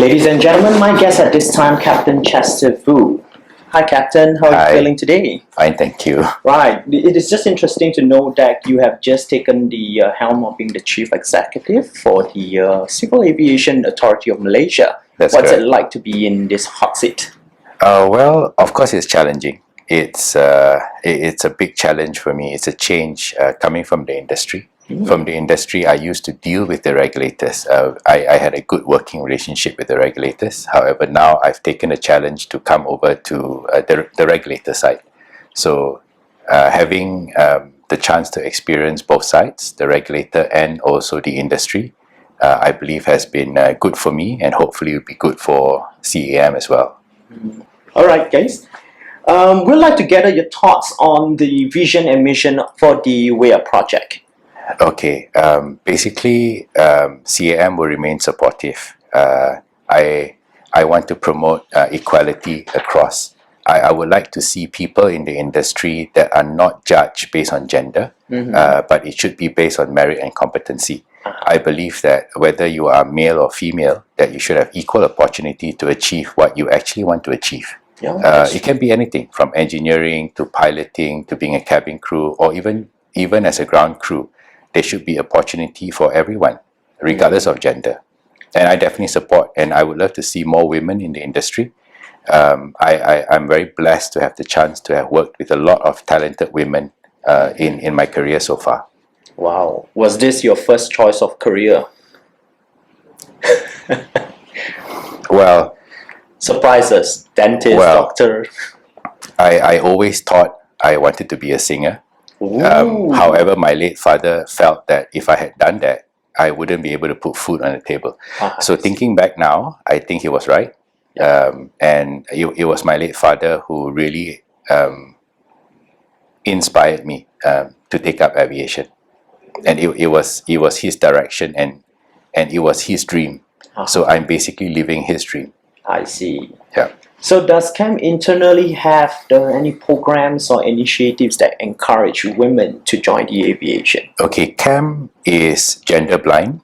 Ladies and gentlemen, my guest at this time, Captain Chester Vu. Hi, Captain. How are you feeling today? Fine, thank you. Right. It is just interesting to know that you have just taken the helm of being the Chief Executive for the Civil Aviation Authority of Malaysia. That's What's correct. it like to be in this hot seat? Well, of course, it's challenging. It's a big challenge for me. It's a change coming from the industry. From the industry, I used to deal with the regulators. I had a good working relationship with the regulators. However, now I've taken a challenge to come over to the regulator side. So having the chance to experience both sides, the regulator and also the industry, I believe has been good for me, and hopefully will be good for CAAM as well. All right, guys. We'd like to gather your thoughts on the vision and mission for the WiAA project. Okay, basically, CAAM will remain supportive. I want to promote equality across. I would like to see people in the industry that are not judged based on gender, but it should be based on merit and competency. I believe that whether you are male or female, that you should have equal opportunity to achieve what you actually want to achieve. It can be anything from engineering to piloting to being a cabin crew, or even as a ground crew. There should be opportunity for everyone, regardless of gender. And I definitely support, and I would love to see more women in the industry. I'm very blessed to have the chance to have worked with a lot of talented women in my career so far. Wow. Was this your first choice of career? Well, surprises, dentist, doctor. I always thought I wanted to be a singer. However, my late father felt that if I had done that, I wouldn't be able to put food on the table. So thinking back now, I think he was right. And it was my late father who really inspired me to take up aviation. And it was his direction, and it was his dream. So I'm basically living his dream. I see. Yeah. So does CAM internally have any programs or initiatives that encourage women to join the aviation? Okay, CAM is gender blind.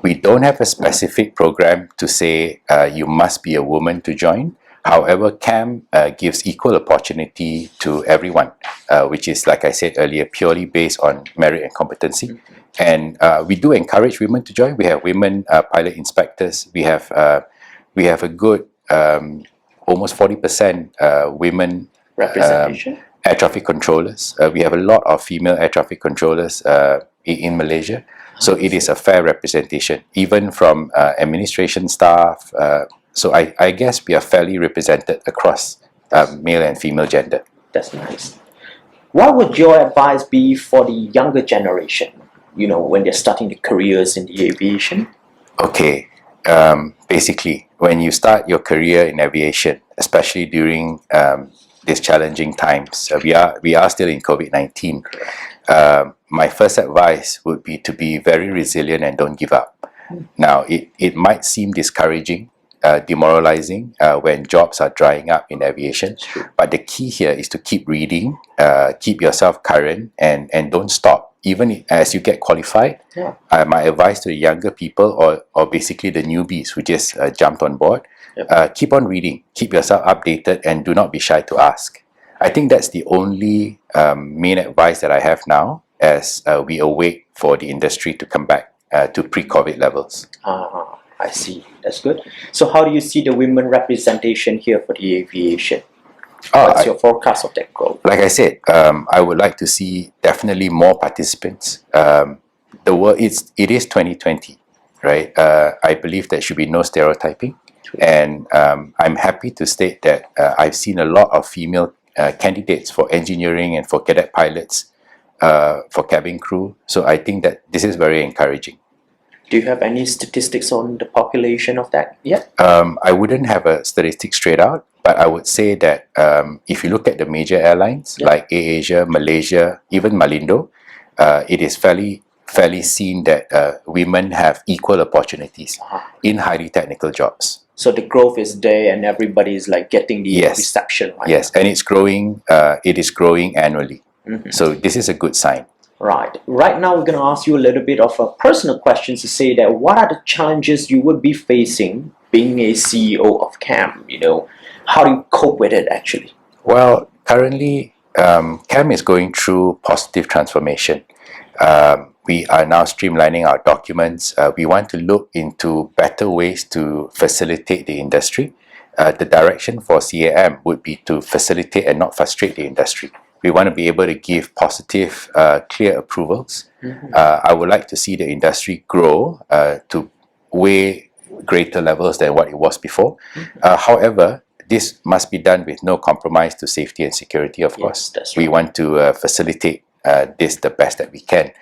We don't have a specific program to say you must be a woman to join. However, CAM gives equal opportunity to everyone, which is, like I said earlier, purely based on merit and competency. And we do encourage women to join. We have women pilot inspectors. We have a good almost 40% women representation. Air traffic controllers. We have a lot of female air traffic controllers in Malaysia. So it is a fair representation, even from administration staff. So I guess we are fairly represented across male and female gender. That's nice. What would your advice be for the younger generation, when they're starting their careers in the aviation? Okay. Basically, when you start your career in aviation, especially during these challenging times, we are still in COVID-19. My first advice would be to be very resilient and don't give up. Now, it might seem discouraging, demoralizing when jobs are drying up in aviation, but the key here is to keep reading, keep yourself current, and don't stop. Even as you get qualified, my advice to the younger people, or basically the newbies who just jumped on board, keep on reading, keep yourself updated, and do not be shy to ask. I think that's the only main advice that I have now, as we await for the industry to come back to pre-COVID levels. I see. That's good. So how do you see the women representation here for the aviation? What's your forecast of that growth? Like I said, I would like to see definitely more participants. The world, it is 2020, right? I believe there should be no stereotyping, and I'm happy to state that I've seen a lot of female candidates for engineering and for cadet pilots, for cabin crew. So I think that this is very encouraging. Do you have any statistics on the population of that yet? I wouldn't have a statistic straight out, but I would say that if you look at the major airlines like AirAsia, Malaysia, even Malindo, it is fairly seen that women have equal opportunities in highly technical jobs. So the growth is there, and everybody is like getting the reception, right? Yes, and it's growing. It is growing annually. So this is a good sign. Right. Right now, we're going to ask you a little bit of a personal question to say that what are the challenges you would be facing being a CEO of CAM? How do you cope with it actually? Well, currently, CAM is going through positive transformation. We are now streamlining our documents. We want to look into better ways to facilitate the industry. The direction for CAM would be to facilitate and not frustrate the industry. We want to be able to give positive, clear approvals. I would like to see the industry grow to way greater levels than what it was before. However, this must be done with no compromise to safety and security, of course. That's We right. want to facilitate this the best that we can.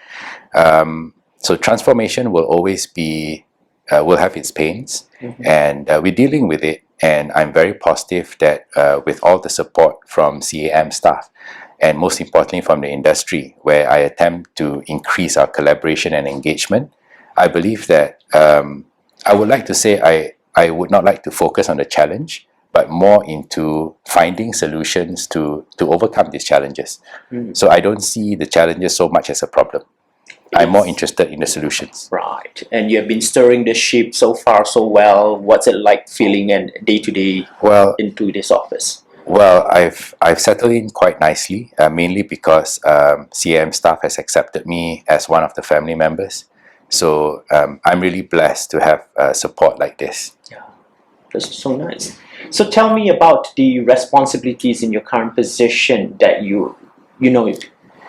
So transformation will always be, will have its pains, and we're dealing with it. And I'm very positive that with all the support from CAM staff, and most importantly from the industry, where I attempt to increase our collaboration and engagement, I believe that I would like to say I would not like to focus on the challenge, but more into finding solutions to overcome these challenges. So I don't see the challenges so much as a problem. I'm more interested in the solutions. Right. And you have been stirring the ship so far so well. What's it like feeling and day to day Well, into this office? Well, I've settled in quite nicely, mainly because CAM staff has accepted me as one of the family members. So I'm really blessed to have support like this. Yeah, this is so nice. So tell me about the responsibilities in your current position that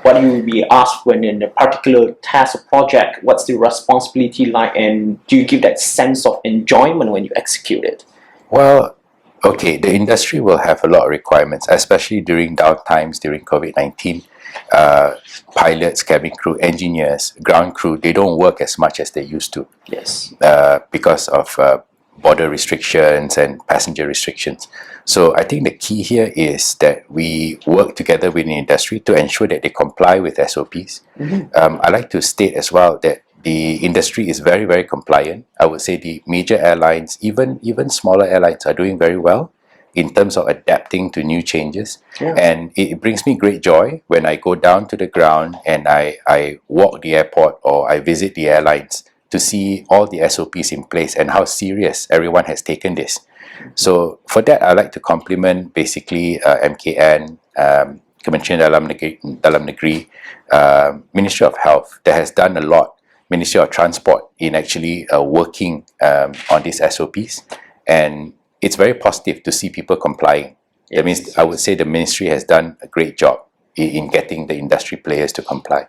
what you will be asked when in a particular task or project. What's the responsibility like, and do you give that sense of enjoyment when you execute it? Well, okay, the industry will have a lot of requirements, especially during downtimes during COVID-19. Pilots, cabin crew, engineers, ground crew, they don't work as much as they used to. Yes. Because of border restrictions and passenger restrictions. So I think the key here is that we work together with the industry to ensure that they comply with SOPs. I like to state as well that the industry is very, very compliant. I would say the major airlines, even smaller airlines, are doing very well in terms of adapting to new changes. Yeah. And it brings me great joy when I go down to the ground and I walk the airport or I visit the airlines to see all the SOPs in place and how serious everyone has taken this. So for that, I like to compliment basically MKN, Kementerian Dalam Negeri, Ministry of Health that has done a lot, Ministry of Transport in actually working on these SOPs, and it's very positive to see people complying. That means I would say the ministry has done a great job in getting the industry players to comply.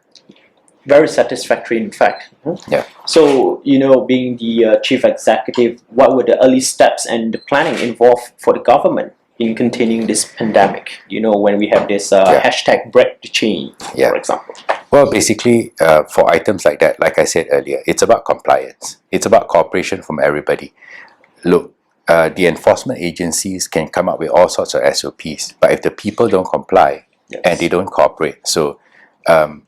Very satisfactory, in fact. Yeah. So, being the chief executive, what were the early steps and the planning involved for the government in containing this pandemic? When we have this hashtag break the chain, for example. Well, basically, for items like that, like I said earlier, it's about compliance. It's about cooperation from everybody. Look, the enforcement agencies can come up with all sorts of SOPs, but if the people don't comply and they don't cooperate, so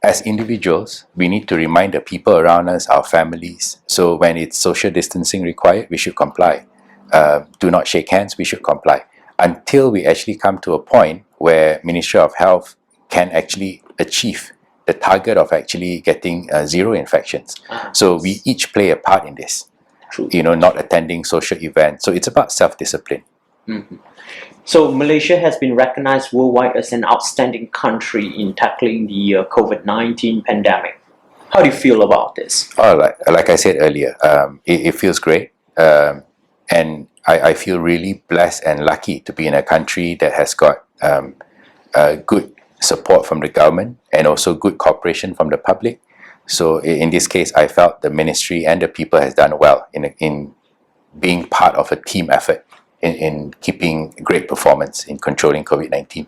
as individuals, we need to remind the people around us, our families. So when it's social distancing required, we should comply. Do not shake hands, we should comply. Until we actually come to a point where Ministry of Health can actually achieve the target of actually getting zero infections. So we each play a part in this. True. Not attending social events. So it's about self-discipline. So Malaysia has been recognized worldwide as an outstanding country in tackling the COVID-19 pandemic. How do you feel about this? Oh, like I said earlier, it feels great. And I feel really blessed and lucky to be in a country that has got good support from the government and also good cooperation from the public. So in this case, I felt the ministry and the people has done well in being part of a team effort in keeping great performance in controlling COVID-19.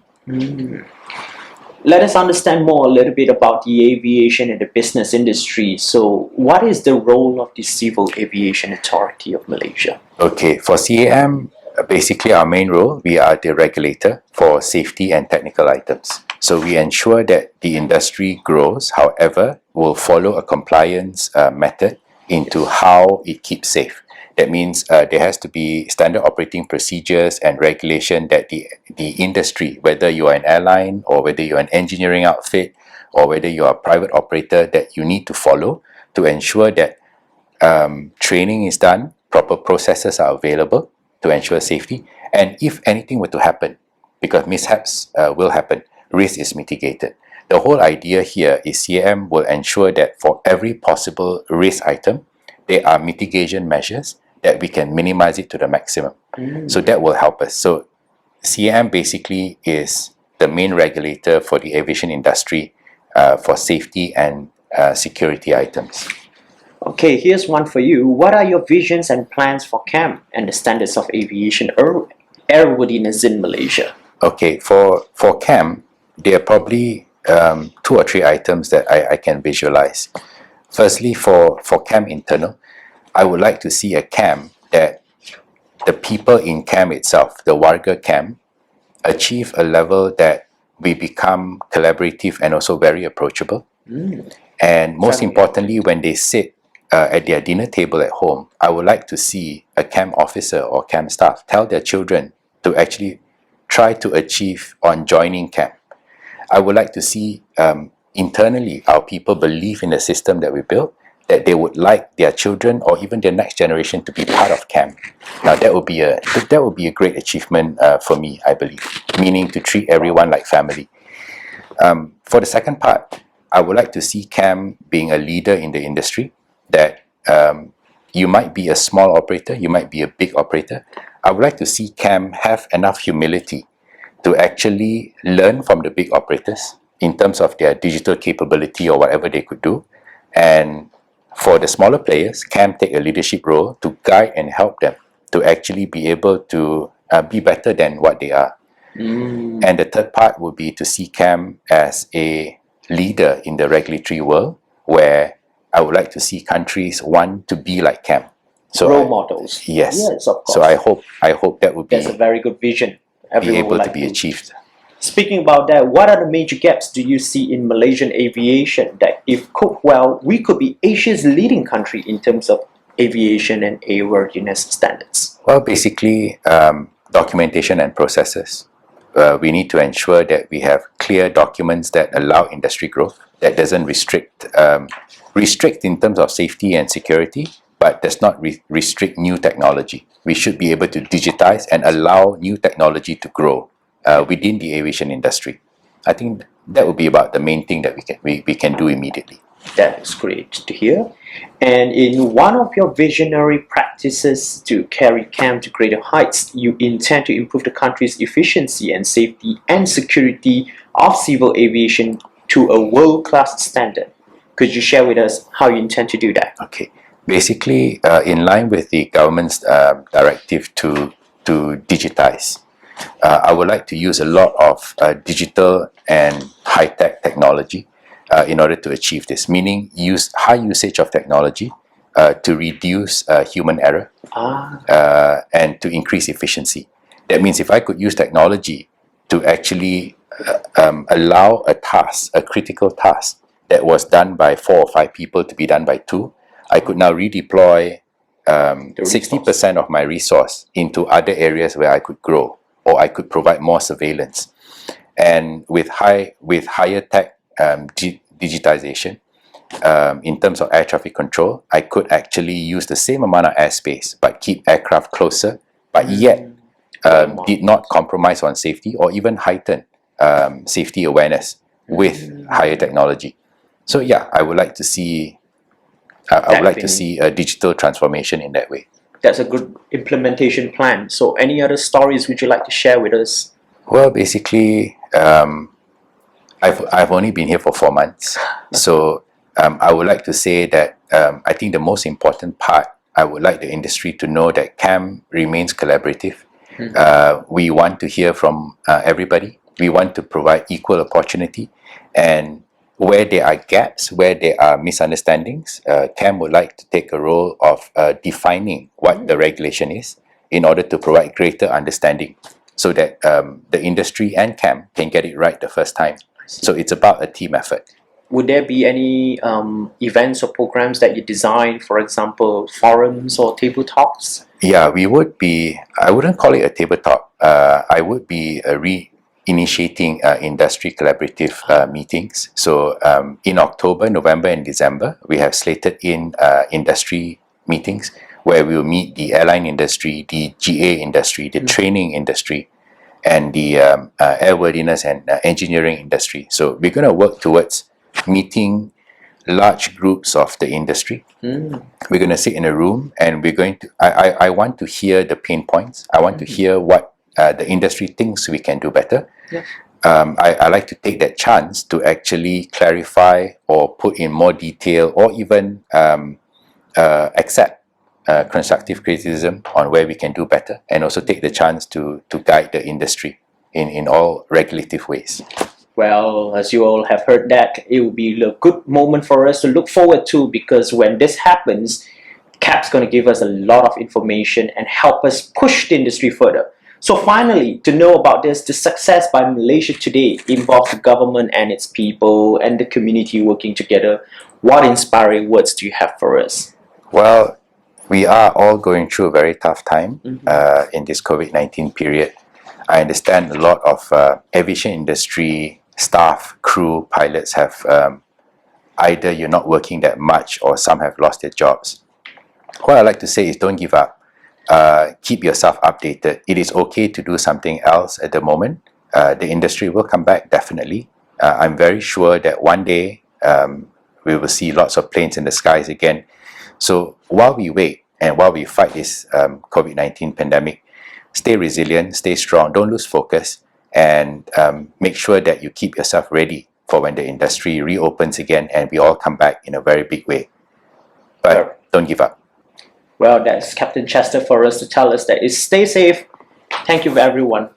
Let us understand more a little bit about the aviation and the business industry. So what is the role of the Civil Aviation Authority of Malaysia? Okay, for CAM, basically our main role, we are the regulator for safety and technical items. So we ensure that the industry grows, however, will follow a compliance method into how it keeps safe. That means there has to be standard operating procedures and regulation that the industry, whether you are an airline or whether you're an engineering outfit or whether you are a private operator, that you need to follow to ensure that training is done, proper processes are available to ensure safety, and if anything were to happen, because mishaps will happen, risk is mitigated. The whole idea here is CAAM will ensure that for every possible risk item, there are mitigation measures that we can minimize it to the maximum. So that will help us. So CAAM basically is the main regulator for the aviation industry for safety and security items. Okay, here's one for you. What are your visions and plans for CAM and the standards of aviation airworthiness in Malaysia? Okay, for CAM, there are probably 2 or 3 items that I can visualize. Firstly, for CAM internal, I would like to see a CAM that the people in CAM itself, the warga CAM, achieve a level that we become collaborative and also very approachable. And most importantly, when they sit at their dinner table at home, I would like to see a CAM officer or CAM staff tell their children to actually try to achieve on joining CAM. I would like to see internally our people believe in the system that we built, that they would like their children or even their next generation to be part of CAM. Now that would be a great achievement for me, I believe, meaning to treat everyone like family. For the second part, I would like to see CAM being a leader in the industry, that you might be a small operator, you might be a big operator. I would like to see CAM have enough humility to actually learn from the big operators in terms of their digital capability or whatever they could do. And for the smaller players, CAM take a leadership role to guide and help them to actually be able to be better than what they are. And the third part would be to see CAM as a leader in the regulatory world, where I would like to see countries want to be like CAM. So Role models. Yes. Yes, of course. So I hope that would be That's a very good vision. be Everyone able would to like be achieved. Speaking about that, what are the major gaps do you see in Malaysian aviation that, if cooked well, we could be Asia's leading country in terms of aviation and airworthiness standards? Well, basically, documentation and processes. We need to ensure that we have clear documents that allow industry growth, that doesn't restrict in terms of safety and security, but does not restrict new technology. We should be able to digitize and allow new technology to grow within the aviation industry. I think that would be about the main thing that we can do immediately. That is great to hear. And in one of your visionary practices to carry CAM to greater heights, you intend to improve the country's efficiency and safety and security of civil aviation to a world-class standard. Could you share with us how you intend to do that? Okay. Basically, in line with the government's directive to digitize, I would like to use a lot of digital and high-tech technology in order to achieve this, meaning use high usage of technology to reduce human error and to increase efficiency. That means if I could use technology to actually allow a critical task that was done by 4 or 5 people to be done by 2, I could now redeploy 60% of my resource into other areas where I could grow, or I could provide more surveillance. And with higher tech digitization, in terms of air traffic control, I could actually use the same amount of airspace but keep aircraft closer, but yet did not compromise on safety or even heighten safety awareness with higher technology. So yeah, I would like to see a digital transformation in that way. That's a good implementation plan. So any other stories would you like to share with us? Well, basically, I've only been here for 4 months, so I would like to say that I think the most important part, I would like the industry to know that CAM remains collaborative. We want to hear from everybody. We want to provide equal opportunity, and where there are gaps, where there are misunderstandings, CAM would like to take a role of defining what the regulation is in order to provide greater understanding, so that the industry and CAM can get it right the first time. So it's about a team effort. Would there be any events or programs that you design, for example, forums or table talks? Yeah, we would be, I wouldn't call it a tabletop. I would be initiating industry collaborative meetings. So in October, November and December, we have slated in industry meetings where we will meet the airline industry, the GA industry, the training industry, and the airworthiness and engineering industry. So we're going to work towards meeting large groups of the industry. We're going to sit in a room and we're going to, I want to hear the pain points. I want to hear what the industry thinks we can do better. Yeah. I like to take that chance to actually clarify or put in more detail or even accept constructive criticism on where we can do better, and also take the chance to guide the industry in all regulative ways. Well, as you all have heard that, it will be a good moment for us to look forward to, because when this happens, Cap's going to give us a lot of information and help us push the industry further. So finally, to know about this, the success by Malaysia today involves the government and its people and the community working together. What inspiring words do you have for us? Well, we are all going through a very tough time in this COVID-19 period. I understand a lot of aviation industry staff, crew, pilots have either you're not working that much or some have lost their jobs. What I like to say is don't give up. Keep yourself updated. It is okay to do something else at the moment. The industry will come back, definitely. I'm very sure that one day we will see lots of planes in the skies again. So while we wait and while we fight this COVID-19 pandemic, stay resilient, stay strong, don't lose focus, and make sure that you keep yourself ready for when the industry reopens again and we all come back in a very big way. But don't give up. Well, that's Captain Chester for us to tell us that is stay safe. Thank you everyone.